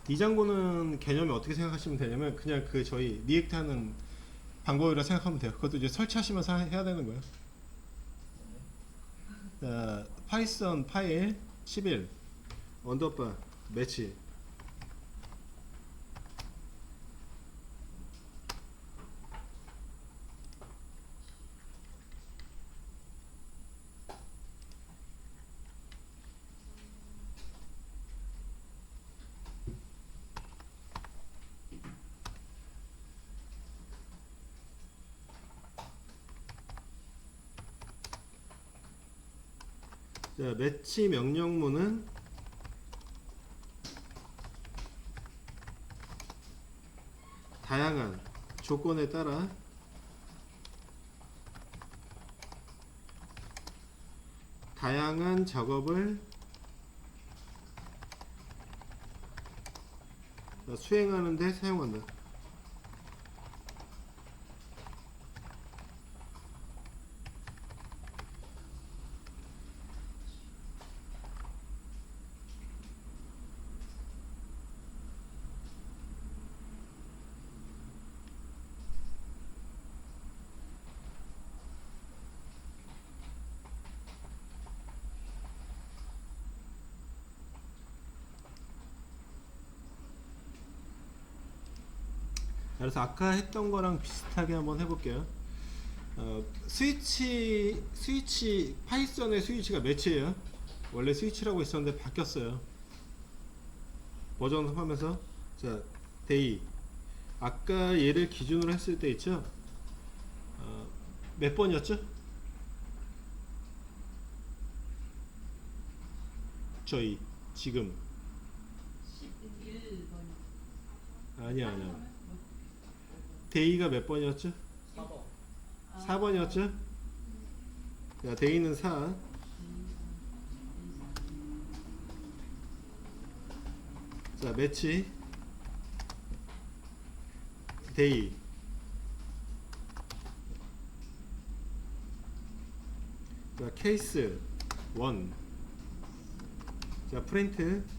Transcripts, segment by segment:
이 장고는 개념이 어떻게 생각하시면 되냐면 그냥 그 저희 리액트 하는 방법이라 생각하면 돼요. 그것도 이제 설치하시면서 해야 되는 거예요. 자, 파이썬 파일 11 언더바 매치. 자, 매치 명령문은 다양한 조건에 따라 다양한 작업을 수행하는 데 사용한다. 그래서 아까 했던 거랑 비슷하게 한번 해볼게요. 스위치 파이썬의 스위치가 매치예요. 원래 스위치라고 있었는데 바뀌었어요. 버전 하면서. 자, 데이 아까 얘를 기준으로 했을 때 있죠. 몇 번이었죠? 저희 지금 11번. 아니야. 데이가 몇 번이었죠? 4번. 4번이었죠? 자, 데이는 4. 자, 매치 데이. 자, 케이스 1. 자, 프린트.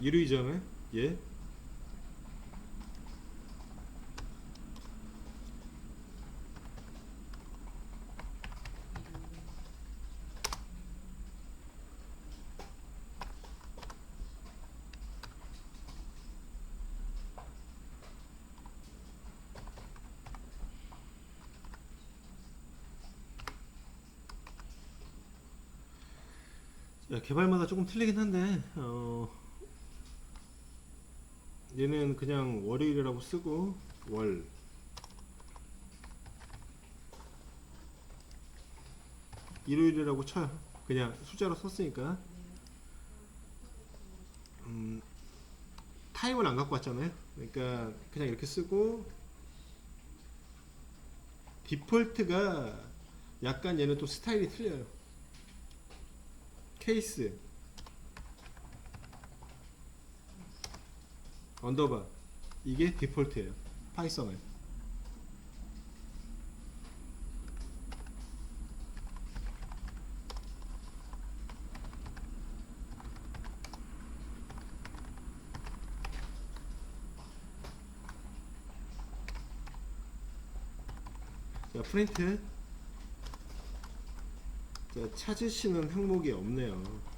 이루이점에 예. 자, 개발마다 조금 틀리긴 한데 얘는 그냥 월요일이라고 쓰고 월 일요일이라고 쳐요. 그냥 숫자로 썼으니까. 타임을 안 갖고 왔잖아요. 그러니까 그냥 이렇게 쓰고 디폴트가 약간 얘는 또 스타일이 틀려요. 케이스 언더바 이게 디폴트예요. 파이썬에. 자, 프린트. 자, 찾으시는 항목이 없네요.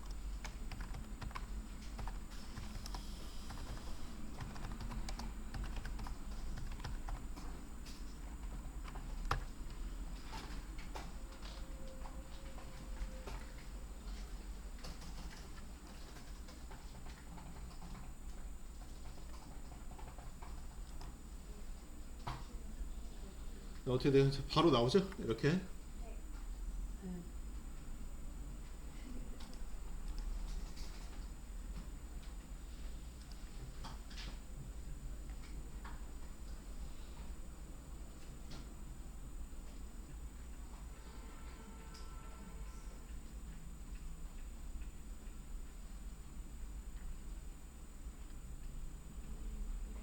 어떻게 돼요? 바로 나오죠? 이렇게.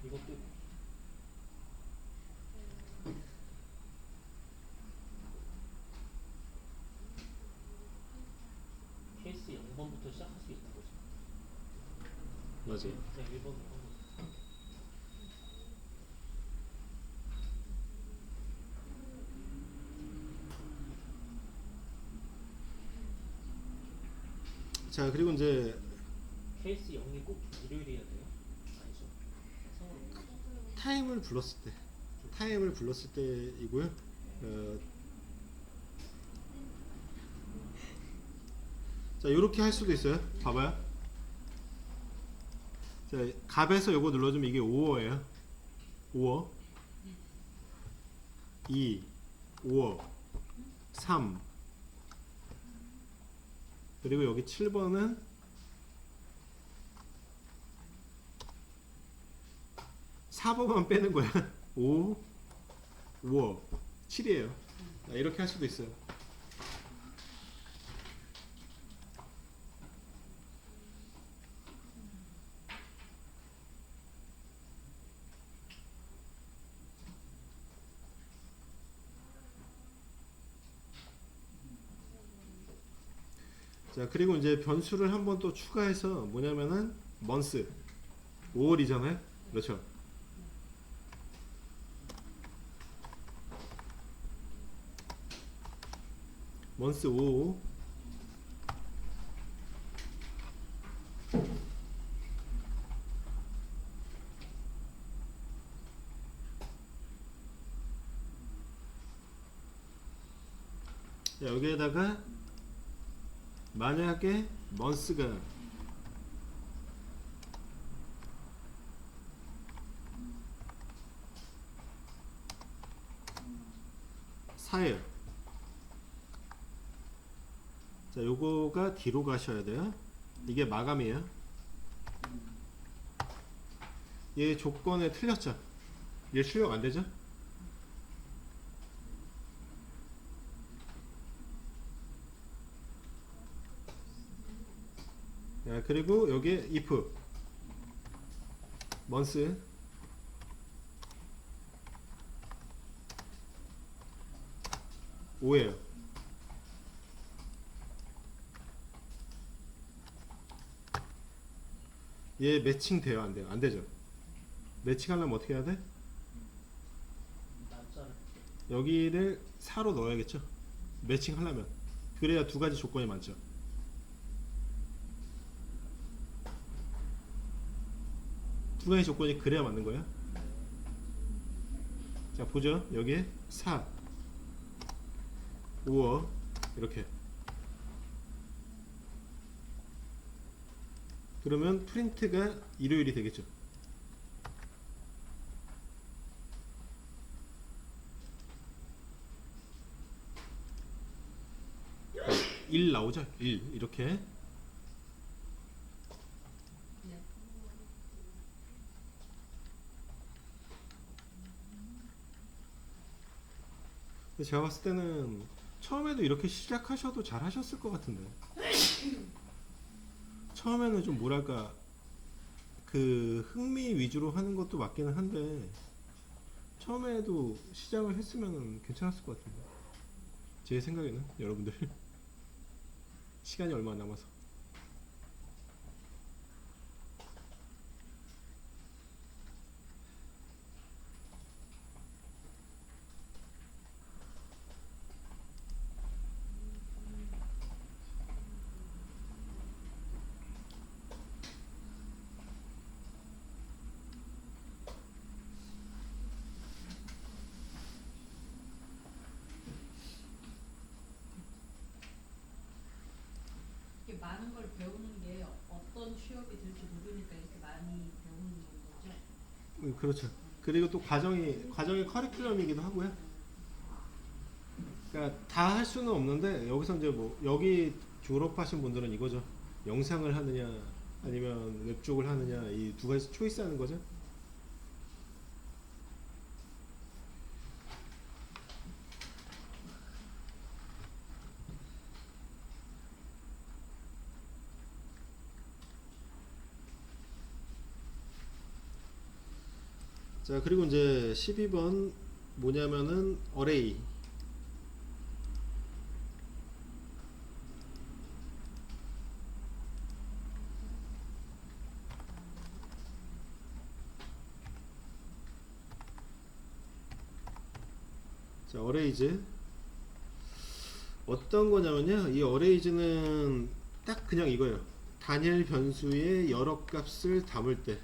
이것도 맞아. 그냥 1번으로 하고. 자 그리고 이제 케이스 0이 꼭 일요일이어야 돼요? 아니죠. 상관없나요? 타임을 불렀을 때이고요. 자 이렇게 할 수도 있어요. 봐봐요. 자 갑에서 요거 눌러주면 이게 5어예요. 5어 2 5어 3 그리고 여기 7번은 4번만 빼는 거야. 5 5어 7이에요. 이렇게 할 수도 있어요. 자 그리고 이제 변수를 한번 또 추가해서 뭐냐면은 month 5월이잖아요. 그렇죠. month 5 자, 여기에다가 만약에 month가 4예요. 자, 요거가 뒤로 가셔야 돼요. 이게 마감이에요. 얘 조건에 틀렸죠? 얘 출력 안 되죠? 자, 그리고 여기에 if month 5예요. 얘 매칭 돼요? 안 돼요? 안 되죠? 매칭 하려면 어떻게 해야 돼? 날짜를 여기를 4로 넣어야겠죠? 매칭 하려면. 그래야 두 가지 조건이 맞죠? 두 가지 조건이 그래야 맞는 거예요. 자, 보죠. 여기에 4, 5어 이렇게. 그러면 프린트가 일요일이 되겠죠. 일 나오죠? 1 이렇게. 근데 제가 봤을 때는 처음에도 이렇게 시작하셔도 잘 하셨을 것 같은데. 처음에는 좀 뭐랄까 그 흥미 위주로 하는 것도 맞기는 한데 처음에도 시작을 했으면 괜찮았을 것 같은데 제 생각에는 여러분들 시간이 얼마 안 남아서. 이렇게 많은 걸 배우는 게 어떤 취업이 될지 모르니까 이렇게 많이 배우는 거죠. 그렇죠. 그리고 또 과정이 커리큘럼이기도 하고요. 그러니까 다 할 수는 없는데 여기서 이제 뭐 여기 졸업하신 분들은 이거죠. 영상을 하느냐 아니면 웹 쪽을 하느냐 이 두 가지 초이스하는 거죠. 자 그리고 이제 12번 뭐냐면은 어레이. 자, 어레이즈 어떤 거냐면요. 이 어레이즈는 딱 그냥 이거예요. 단일 변수의 여러 값을 담을 때.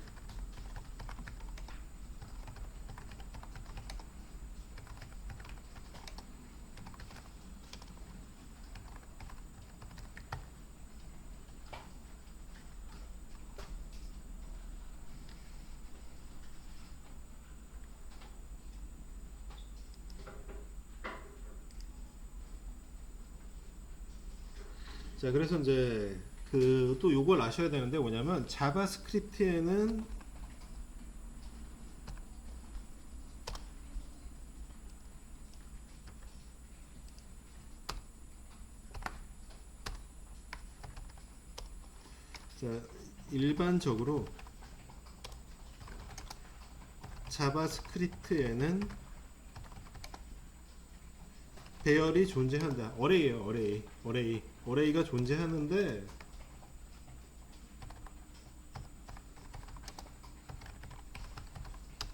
자, 그래서 이제 그 또 요걸 아셔야 되는데 뭐냐면 자바스크립트에는 자, 일반적으로 자바스크립트에는 배열이 존재한다. 어레이예요. 어레이가 존재하는데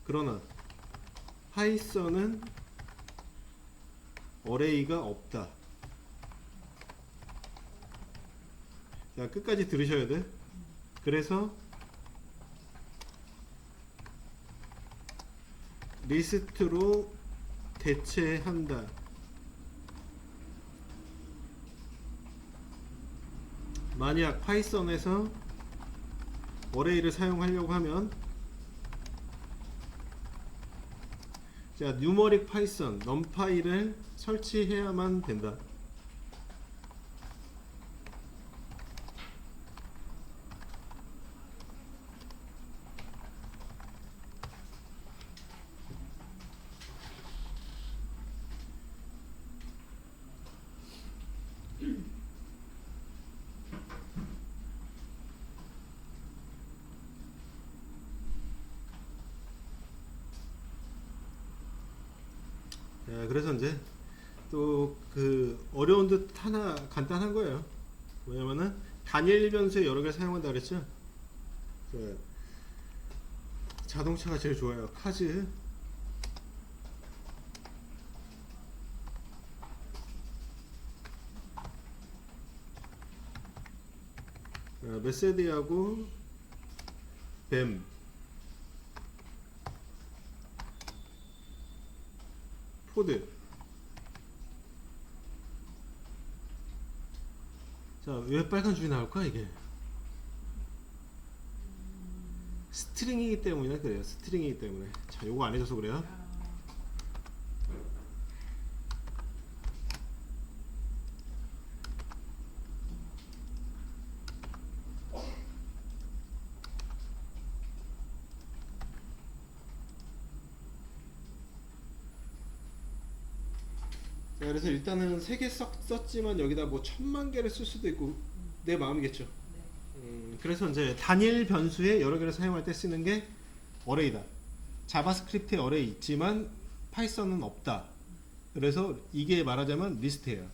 그러나 파이썬은 어레이가 없다. 자, 끝까지 들으셔야 돼. 그래서 리스트로 대체한다. 만약 파이썬에서 어레이를 사용하려고 하면 자, 뉴머릭 파이썬 넘파이를 설치해야만 된다. 그래서 이제 또 그 어려운 듯 하나 간단한 거예요. 뭐냐면은 단일 변수에 여러 개를 사용한다 그랬죠. 그 자동차가 제일 좋아요. 카즈. 메세디하고 뱀. 포드. 자, 왜 빨간 줄이 나올까 이게? 스트링이기 때문에 그래요. 스트링이기 때문에. 자, 요거 안 해줘서 그래요. 자, 그래서 일단은 3개 썼지만 여기다 뭐 1000만 개를 쓸 수도 있고 내 마음이겠죠. 그래서 이제 단일 변수에 여러 개를 사용할 때 쓰는 게 어레이다. 자바스크립트에 어레이 있지만 파이썬은 없다. 그래서 이게 말하자면 리스트예요.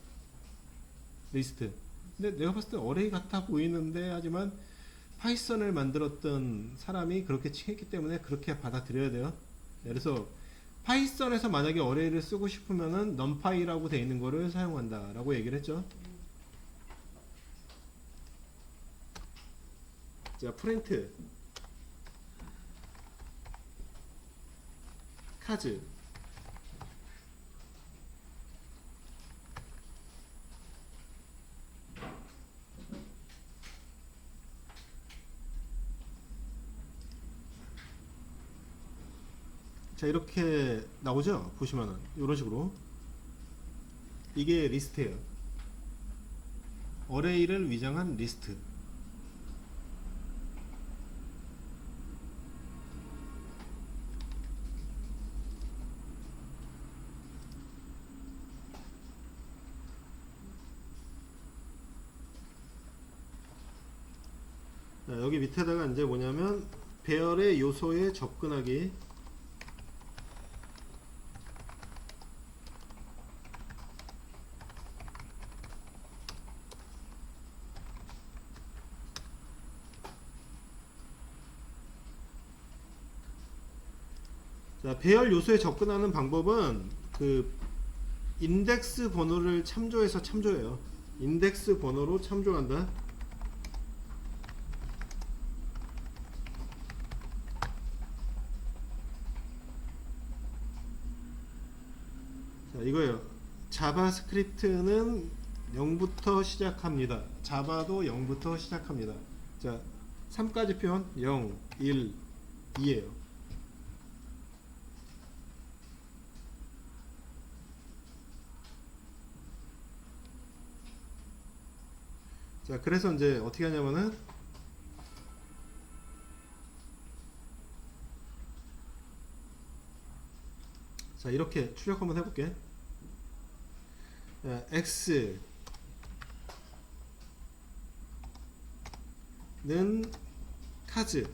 리스트. 근데 내가 봤을 때 어레이 같아 보이는데 하지만 파이썬을 만들었던 사람이 그렇게 했기 때문에 그렇게 받아들여야 돼요. 그래서 파이썬에서 만약에 어레이를 쓰고 싶으면은 numpy라고 되어 있는 거를 사용한다 라고 얘기를 했죠. 자, 프린트 카즈. 자, 이렇게 나오죠. 보시면은 이런 식으로 이게 리스트예요. 어레이를 위장한 리스트. 자, 여기 밑에다가 이제 뭐냐면 배열의 요소에 접근하기. 자, 배열 요소에 접근하는 방법은 그 인덱스 번호를 참조해서 참조해요. 인덱스 번호로 참조한다. 자, 이거예요. 자바스크립트는 0부터 시작합니다. 자바도 0부터 시작합니다. 자, 3까지 표현 0, 1, 2예요. 자, 그래서 이제 어떻게 하냐면은 자, 이렇게 출력 한번 해볼게. 자, X는 카즈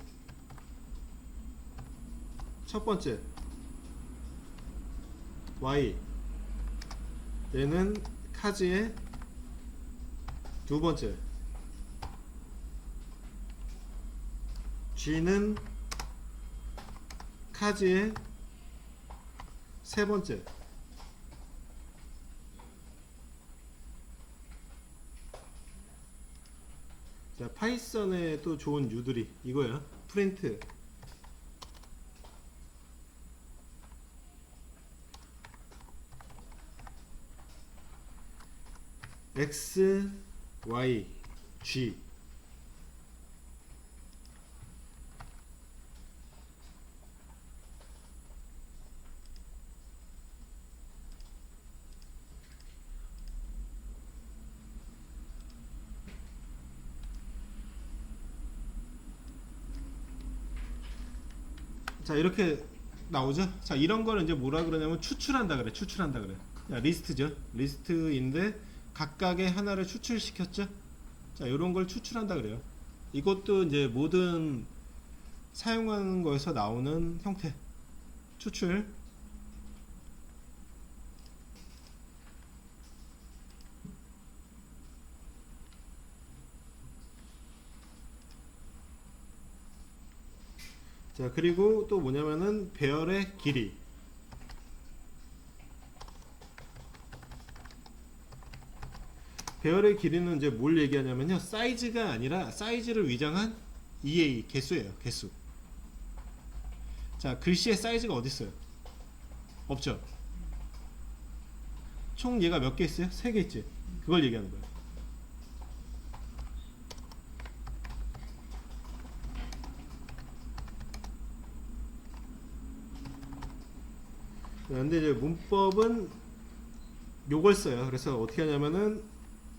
첫 번째, Y 얘는 카즈의 두 번째, G는 카즈의 세 번째. 자, 파이썬에 또 좋은 유들이 이거야. 프린트 X, Y, G. 자, 이렇게 나오죠. 자, 이런 거는 이제 뭐라 그러냐면 추출한다 그래. 추출한다 그래. 자, 리스트죠. 리스트인데 각각의 하나를 추출시켰죠. 자, 이런 걸 추출한다 그래요. 이것도 이제 모든 사용하는 거에서 나오는 형태. 추출. 자, 그리고 또 뭐냐면은 배열의 길이. 배열의 길이는 이제 뭘 얘기하냐면요, 사이즈가 아니라 사이즈를 위장한 EA 개수예요. 개수. 자, 글씨의 사이즈가 어디 있어요? 없죠. 총 얘가 몇 개 있어요? 3개 있지. 그걸 얘기하는 거예요. 근데 이제 문법은 요걸 써요. 그래서 어떻게 하냐면은,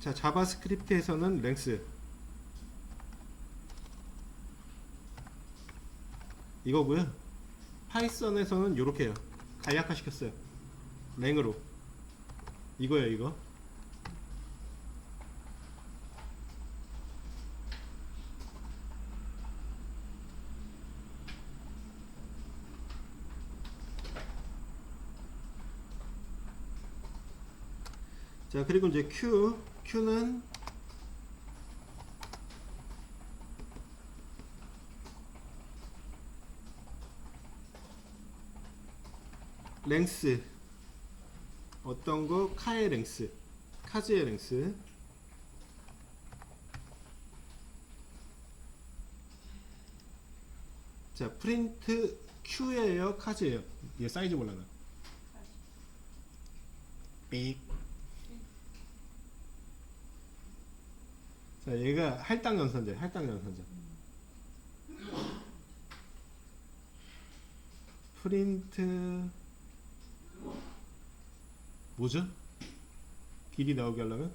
자, 자바스크립트에서는 랭스 이거고요. 파이썬에서는 요렇게 해요. 간략화 시켰어요. 랭으로. 이거예요, 이거. 자, 그리고 이제 Q는 랭스. 어떤 거? 카의 랭스. 카즈의 랭스. 자, 프린트 Q예요, 카즈예요? 얘 사이즈 몰라나? 삑. 자, 얘가 할당 연산제, 할당 연산제. 프린트 뭐죠? 길이 나오게 하려면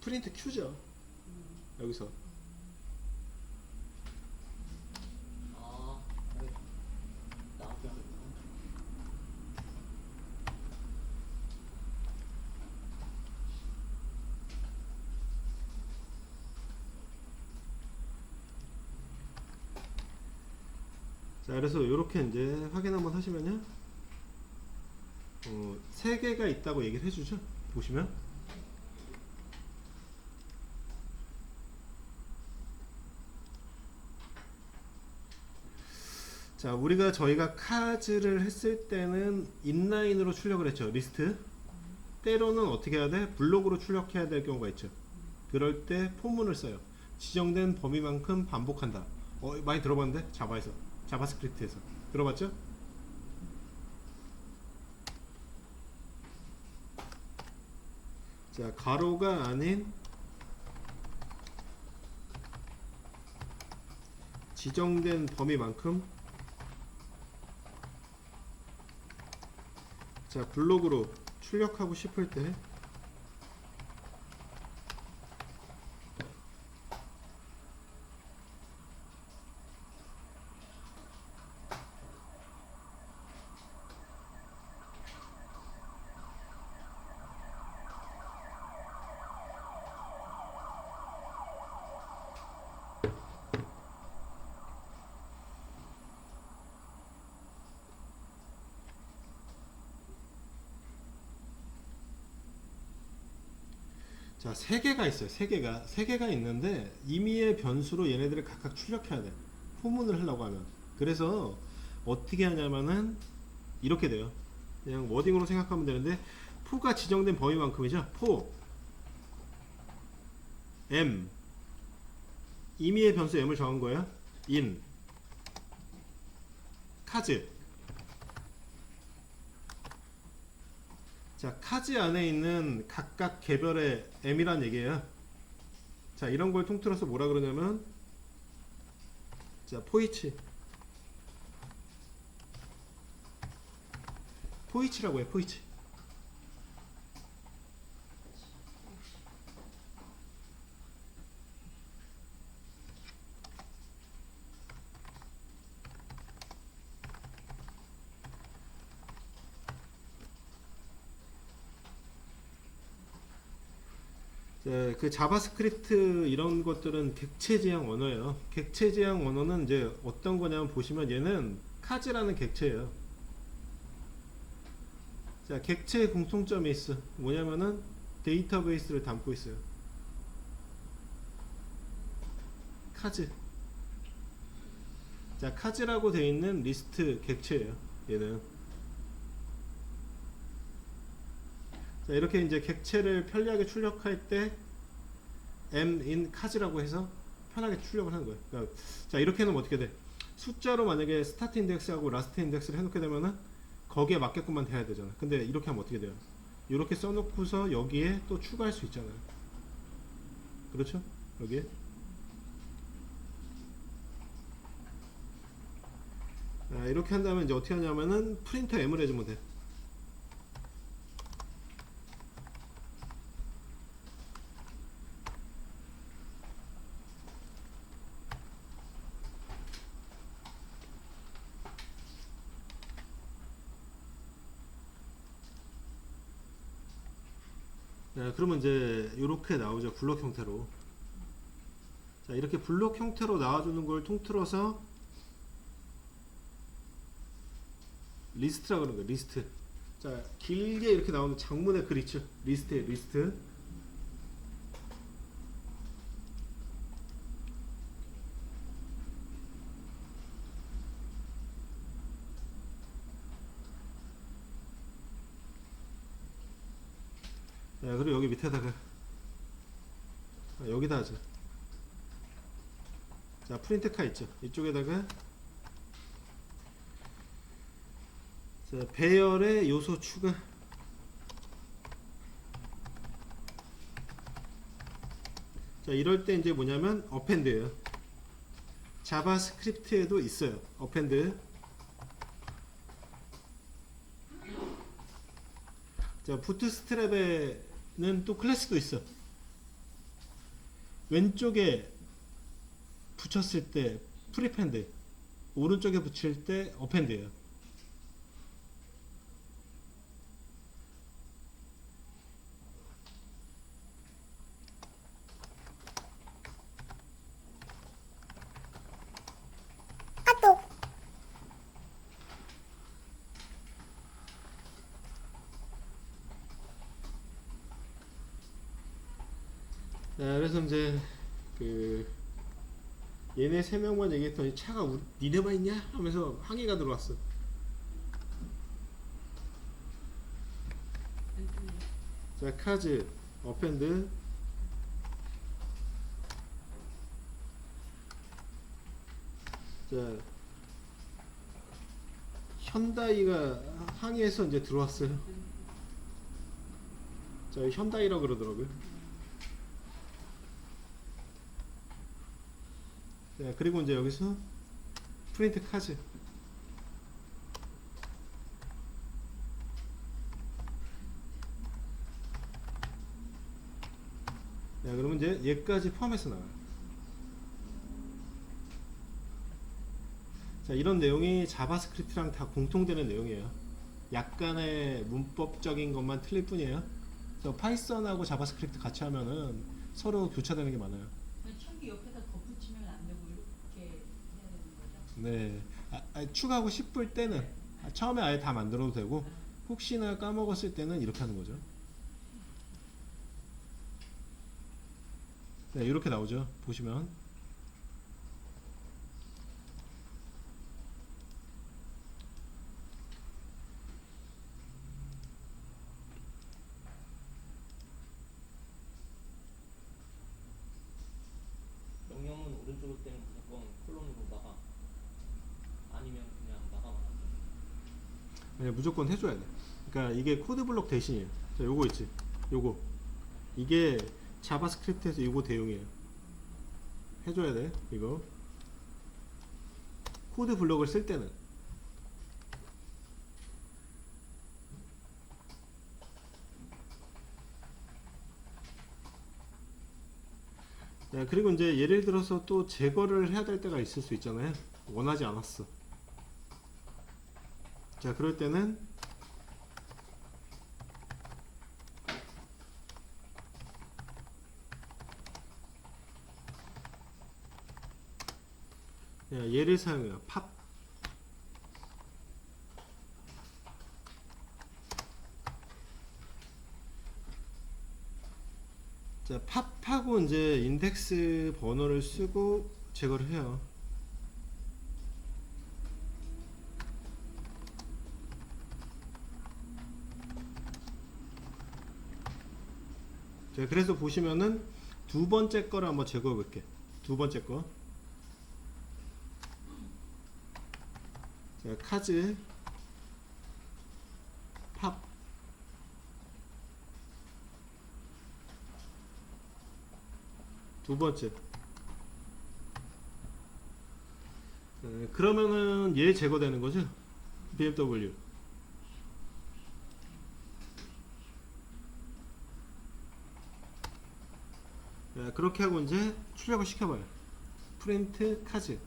프린트 Q죠. 여기서 아, 네. 나오게 하겠구나. 자, 그래서 이렇게 이제 확인 한번 하시면요, 3개가 있다고 얘기를 해주죠. 보시면 자, 저희가 카즈를 했을 때는 인라인으로 출력을 했죠. 리스트. 때로는 어떻게 해야 돼? 블록으로 출력해야 될 경우가 있죠. 그럴 때 포문을 써요. 지정된 범위만큼 반복한다. 많이 들어봤는데? 자바에서. 자바스크립트에서. 들어봤죠? 자, 가로가 아닌 지정된 범위만큼, 자, 블록으로 출력하고 싶을 때 자, 세 개가 있어요. 세 개가 있는데 임의의 변수로 얘네들을 각각 출력해야 돼. 포문을 하려고 하면. 그래서 어떻게 하냐면은 이렇게 돼요. 그냥 워딩으로 생각하면 되는데, 포가 지정된 범위만큼이죠. 포 m, 임의의 변수 m을 정한 거예요. in 카즈. 자, 카즈 안에 있는 각각 개별의 m이란 얘기예요. 자, 이런 걸 통틀어서 뭐라 그러냐면, 자, 포이치라고 해요. 포이치. 자, 그 자바스크립트 이런 것들은 객체 지향 언어예요. 객체 지향 언어는 이제 어떤 거냐면, 보시면 얘는 카즈라는 객체예요. 자, 객체의 공통점이 있어. 뭐냐면은 데이터베이스를 담고 있어요. 카즈. 자, 카즈라고 되어 있는 리스트 객체예요. 얘는. 자, 이렇게 이제 객체를 편리하게 출력할 때 m in 카즈라고 해서 편하게 출력을 하는 거예요. 그러니까 자, 이렇게 해놓으면 어떻게 돼? 숫자로 만약에 스타트 인덱스하고 라스트 인덱스를 해놓게 되면은 거기에 맞게끔만 돼야 되잖아. 근데 이렇게 하면 어떻게 돼요? 이렇게 써놓고서 여기에 또 추가할 수 있잖아요. 그렇죠? 여기에. 자, 이렇게 한다면 이제 어떻게 하냐면은 프린터 m을 해주면 돼. 자, 그러면 이제 이렇게 나오죠. 블록 형태로. 자, 이렇게 블록 형태로 나와주는 걸 통틀어서 리스트라고 그러는 거예요. 리스트. 자, 길게 이렇게 나오는 장문의 글 있죠. 리스트에 리스트. 자, 그리고 여기 밑에다가 여기다 하죠. 자, 프린트 카 있죠. 이쪽에다가 자, 배열의 요소 추가. 자, 이럴 때 이제 뭐냐면 어펜드예요. 자바스크립트에도 있어요. 어펜드. 자, 부트스트랩에는 또 클래스도 있어. 왼쪽에 붙였을 때 프리펜드, 오른쪽에 붙일 때 어펜드예요. 자, 그래서 이제 그 얘네 세 명만 얘기했더니 차가 니네만 있냐? 하면서 항의가 들어왔어. 자, 카즈, 어펜드. 자, 현다이가 항의해서 이제 들어왔어요. 자, 현다이라고 그러더라고요. 자, 그리고 이제 여기서 프린트 카즈. 자, 그러면 이제 얘까지 포함해서 나와요. 자, 이런 내용이 자바스크립트랑 다 공통되는 내용이에요. 약간의 문법적인 것만 틀릴 뿐이에요. 그래서 파이썬하고 자바스크립트 같이 하면은 서로 교차되는 게 많아요. 첨기 옆에다 덧붙이면 안 되고 이렇게 해야 되는 거죠? 네. 추가하고 싶을 때는 처음에 아예 다 만들어도 되고 혹시나 까먹었을 때는 이렇게 하는 거죠. 네, 이렇게 나오죠. 보시면. 명령은 오른쪽일 때는 무조건 콜론으로 나가. 아니면 그냥 나가만 하죠. 네, 무조건 해줘야 돼. 그러니까 이게 코드 블록 대신이에요. 자, 요거 있지. 요거. 이게 자바스크립트에서 요거 대용이에요. 해줘야 돼. 이거. 코드 블록을 쓸 때는. 자, 그리고 이제 예를 들어서 또 제거를 해야 될 때가 있을 수 있잖아요. 원하지 않았어. 자, 그럴 때는 얘를 사용해요. 팝. 자, 팝하고 이제 인덱스 번호를 쓰고 제거를 해요. 자, 그래서 보시면은 두 번째 거를 한번 제거해 볼게. 두 번째 거. 자, 카즈, 팝. 두 번째. 그러면은 얘 제거되는 거죠? BMW. 그렇게 하고 이제 출력을 시켜봐요. 프린트 카즈.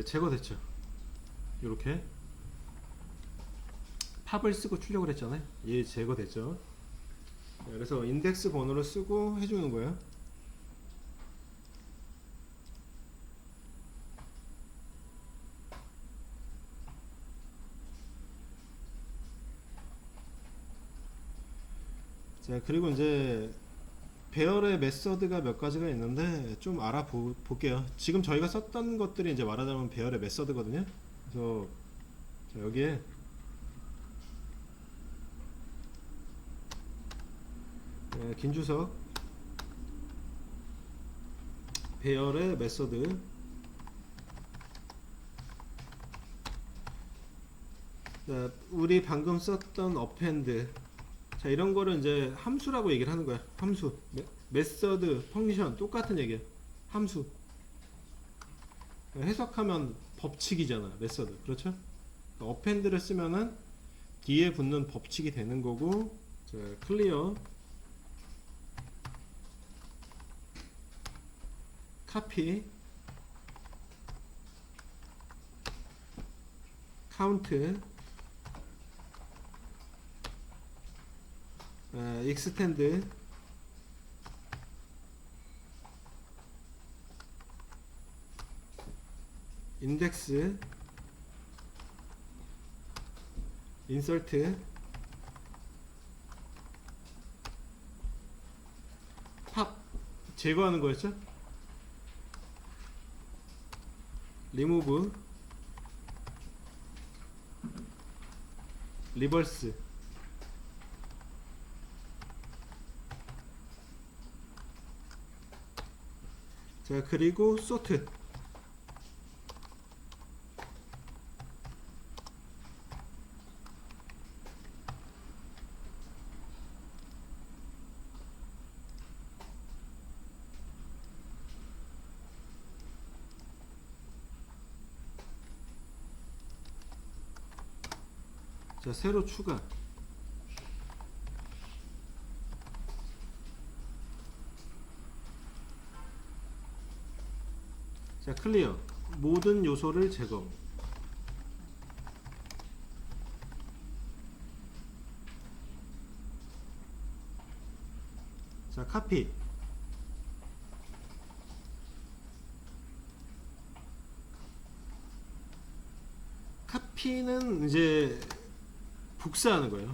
제거됐죠. 이렇게 팝을 쓰고 출력을 했잖아요. 얘 제거됐죠. 그래서 인덱스 번호를 쓰고 해주는 거예요. 자, 그리고 이제 배열의 메서드가 몇 가지가 있는데 좀 알아볼게요. 지금 저희가 썼던 것들이 이제 말하자면 배열의 메서드거든요. 그래서 자, 여기에 김주석 배열의 메서드. 자, 우리 방금 썼던 어펜드. 자, 이런 거를 이제 함수라고 얘기를 하는 거야. 함수. 메서드, 펑션 똑같은 얘기야. 함수. 해석하면 법칙이잖아. 메서드. 그렇죠? 어펜드를 쓰면은 뒤에 붙는 법칙이 되는 거고. 자, 클리어, 카피, 카운트. 익스텐드, 인덱스, 인서트, 팝 제거하는 거였죠? 리무브, 리버스, 자 그리고 소트. 자 새로 추가. 자 클리어, 모든 요소를 제거. 자 카피, 카피는 이제 복사하는 거예요.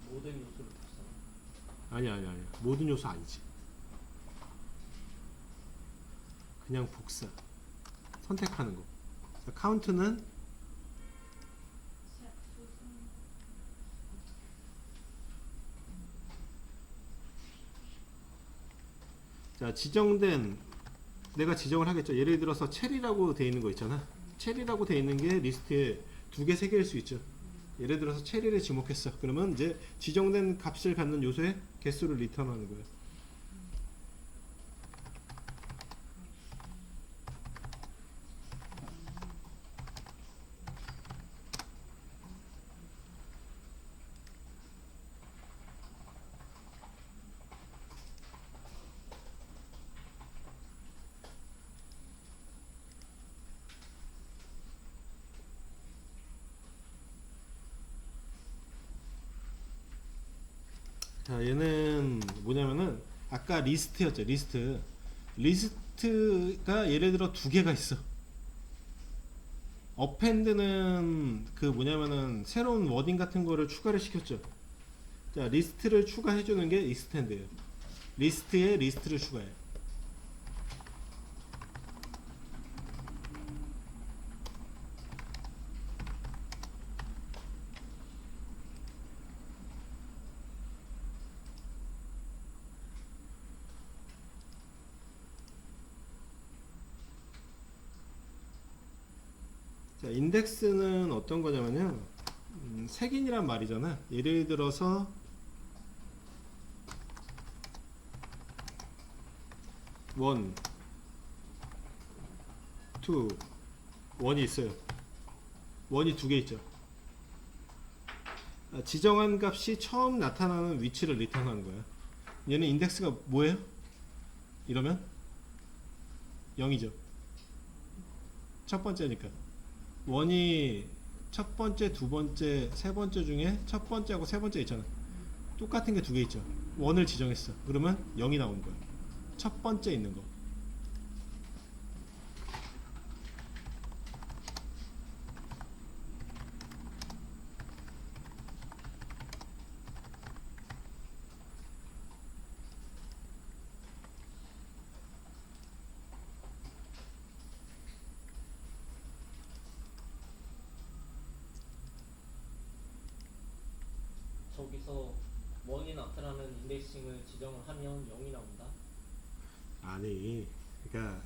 모든 요소를 복사. 아니야 모든 요소 아니지. 그냥 복사, 선택하는 거. 자, 카운트는 자 지정된, 내가 지정을 하겠죠. 예를 들어서 체리라고 돼 있는 거 있잖아. 체리라고 돼 있는 게 리스트에 2개, 3개일 수 있죠. 예를 들어서 체리를 지목했어. 그러면 이제 지정된 값을 갖는 요소의 개수를 리턴하는 거예요. 자 얘는 뭐냐면은 아까 리스트였죠. 리스트가 예를 들어 2개가 있어. 어펜드는 그 뭐냐면은 새로운 워딩 같은 거를 추가를 시켰죠. 자 리스트를 추가해 주는 게 익스텐드예요. 리스트에 리스트를 추가해. 자 인덱스는 어떤 거냐면요, 색인이란 말이잖아. 예를 들어서 원, 투, 원이 있어요. 원이 2개 있죠. 지정한 값이 처음 나타나는 위치를 리턴하는 거야. 얘는 인덱스가 뭐예요? 이러면 0이죠. 첫 번째니까. 원이 첫 번째, 두 번째, 세 번째 중에 첫 번째하고 세 번째 있잖아. 똑같은 게 2개 있죠. 원을 지정했어. 그러면 0이 나오는 거야. 첫 번째 있는 거. 저기서 원이 나타나는 인덱싱을 지정을 하면 0이 나온다. 아니, 그러니까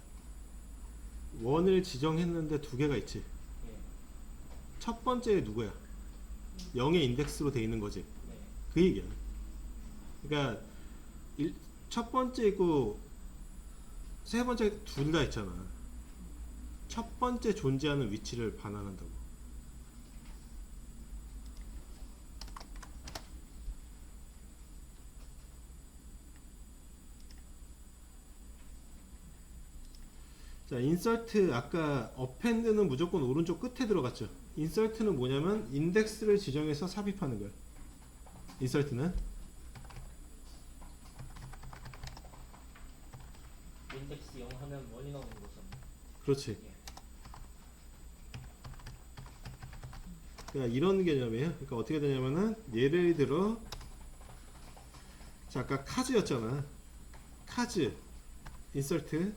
원을 지정했는데 2개가 있지. 예. 첫 번째 누구야? 0의 인덱스로 돼 있는 거지. 네. 그 얘기야. 그러니까 첫 번째 있고 세 번째 둘 다 있잖아. 첫 번째 존재하는 위치를 반환한다고. 자, 인서트 아까 어펜드는 무조건 오른쪽 끝에 들어갔죠. 인서트는 뭐냐면 인덱스를 지정해서 삽입하는 거야. 인서트는 인덱스 0 하면 1이 나오는 거죠. 그렇지. 예. 그러니까 이런 개념이에요. 그러니까 어떻게 되냐면은 예를 들어 자 아까 카즈였잖아. 카즈 인서트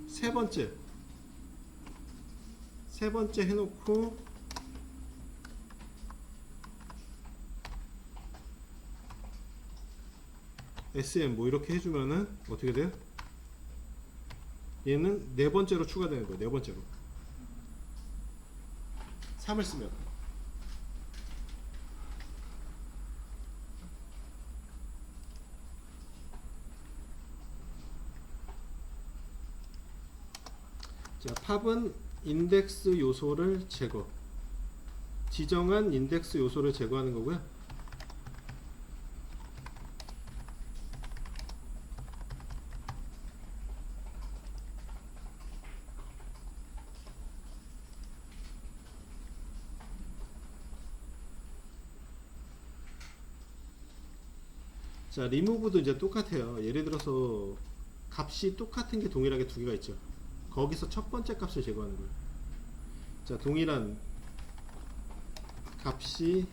세 번째 해놓고 SM 뭐 이렇게 해주면은 어떻게 돼요? 얘는 네 번째로 추가되는 거예요. 네 번째로 3을 쓰면 자 팝은 인덱스 요소를 제거 지정한 인덱스 요소를 제거하는 거고요. 자 리무브도 이제 똑같아요. 예를 들어서 값이 똑같은 게 동일하게 두 개가 있죠. 거기서 첫 번째 값을 제거하는 거예요. 자 동일한 값이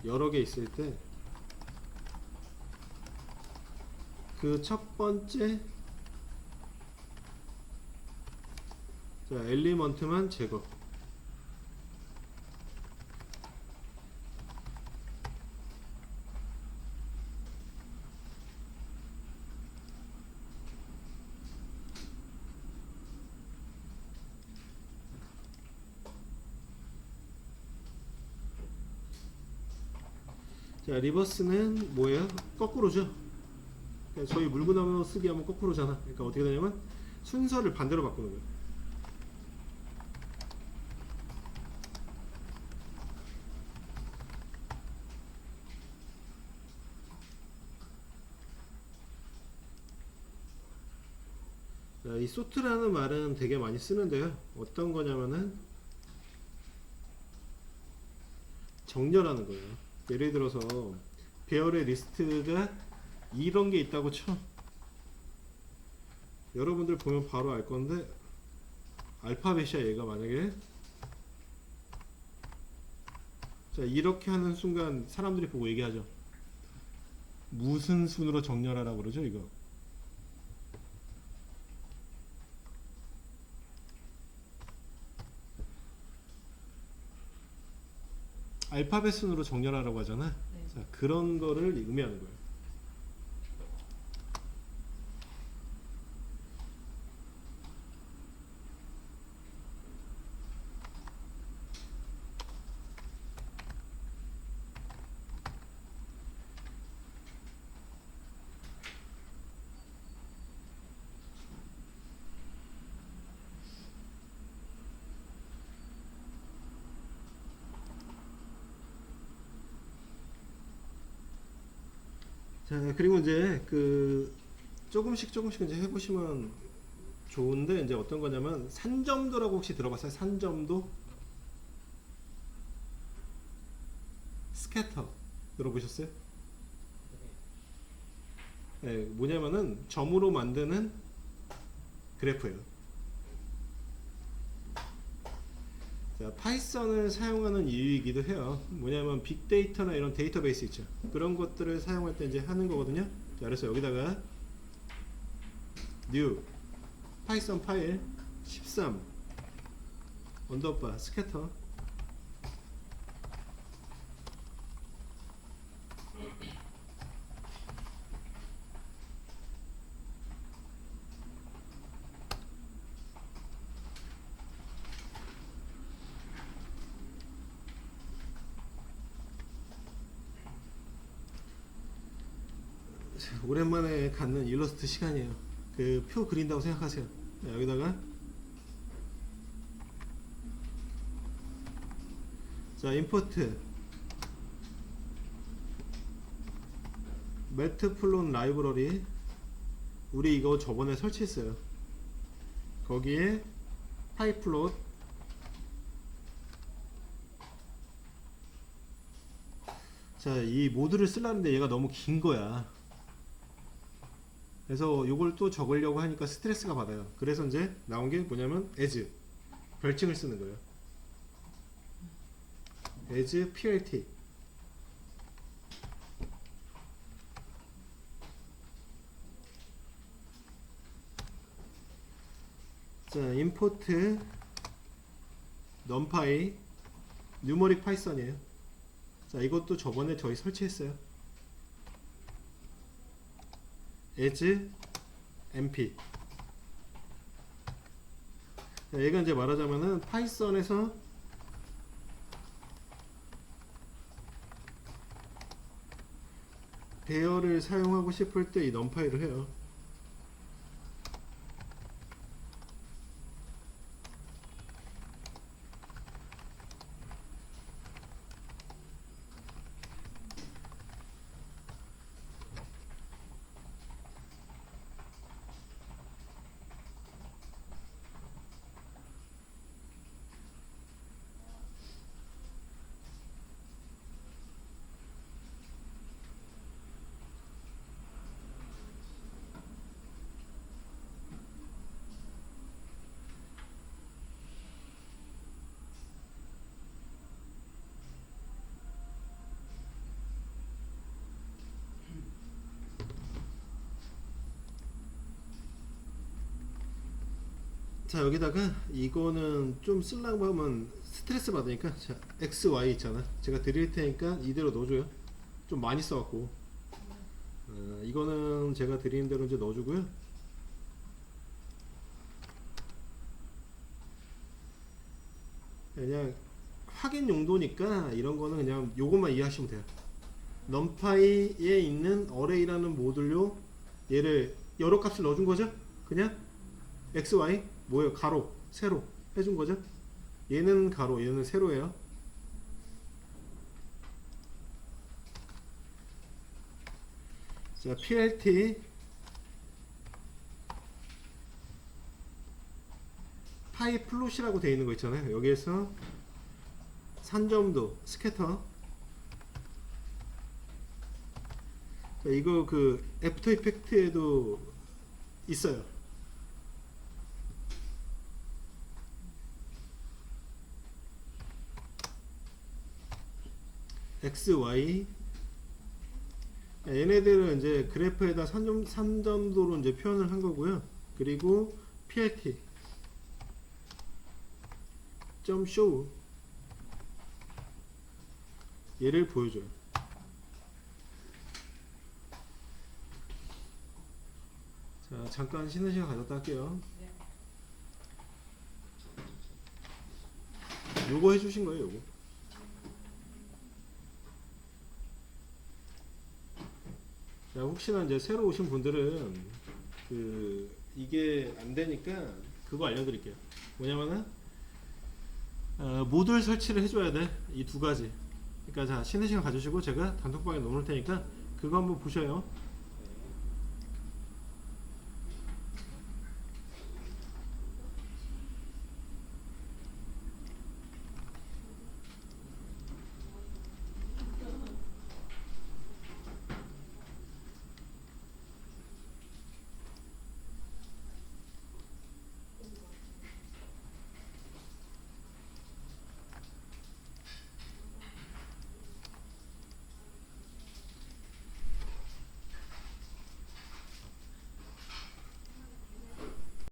여러 개 있을 때 그 첫 번째 자 엘리먼트만 제거. 자 리버스는 뭐예요? 거꾸로죠. 그러니까 저희 물구나무 쓰기 하면 거꾸로잖아. 그러니까 어떻게 되냐면 순서를 반대로 바꾸는 거예요. 자, 이 소트라는 말은 되게 많이 쓰는데요. 어떤 거냐면은 정렬하는 거예요. 예를 들어서 배열의 리스트가 이런 게 있다고 쳐. 여러분들 보면 바로 알 건데 알파벳이야 얘가 만약에. 자 이렇게 하는 순간 사람들이 보고 얘기하죠. 무슨 순으로 정렬하라고 그러죠 이거. 알파벳 순으로 정렬하라고 하잖아. 네. 자, 그런 거를 의미하는 거예요. 자, 그리고 이제 그 조금씩 이제 해보시면 좋은데 이제 어떤 거냐면 산점도라고 혹시 들어봤어요? 산점도? 스캐터 들어보셨어요? 네, 뭐냐면은 점으로 만드는 그래프예요. 자, 파이썬을 사용하는 이유이기도 해요. 뭐냐면 빅데이터나 이런 데이터베이스 있죠. 그런 것들을 사용할 때 이제 하는 거거든요. 자, 그래서 여기다가 new 파이썬 파일 13 언더바 스캐터 오랜만에 갖는 일러스트 시간이에요. 그 표 그린다고 생각하세요. 자, 여기다가 자 임포트 매트플론 라이브러리 우리 이거 저번에 설치했어요. 거기에 파이플롯 자, 이 모드를 쓰려는데 얘가 너무 긴 거야. 그래서 요걸 또 적으려고 하니까 스트레스가 받아요. 그래서 이제 나온 게 뭐냐면 as 별칭을 쓰는 거예요. as plt 자, import numpy numeric python이에요. 자, 이것도 저번에 저희 설치했어요. as mp 자, 얘가 이제 말하자면은 파이썬에서 배열을 사용하고 싶을 때 이 numpy를 해요. 자, 여기다가 이거는 좀 쓰려고 하면 스트레스 받으니까 자, x, y 있잖아. 제가 드릴 테니까 이대로 넣어줘요. 좀 많이 써갖고 이거는 제가 드리는 대로 이제 넣어주고요. 그냥 확인 용도니까 이런 거는 그냥 요것만 이해하시면 돼요. numpy에 있는 array라는 모듈로 얘를 여러 값을 넣어준 거죠. 그냥 x, y 뭐예요? 가로, 세로 해준 거죠. 얘는 가로, 얘는 세로예요. 자, plt 파이플롯이라고 되어 있는 거 있잖아요. 여기에서 산점도 스캐터 자, 이거 그 애프터 이펙트에도 있어요. x, y 얘네들은 이제 그래프에다 산점도로 이제 표현을 한 거고요. 그리고 plt 점 show 얘를 보여줘요. 자, 잠깐 쉬는 시간 가졌다 할게요. 요거 해주신 거예요, 요거. 자, 혹시나 이제 새로 오신 분들은 이게 안 되니까 그거 알려드릴게요. 뭐냐면은 모듈 설치를 해줘야 돼. 이 두 가지. 그러니까 자, 쉬는 시간 가지시고 제가 단톡방에 넣어놓을 테니까 그거 한번 보셔요.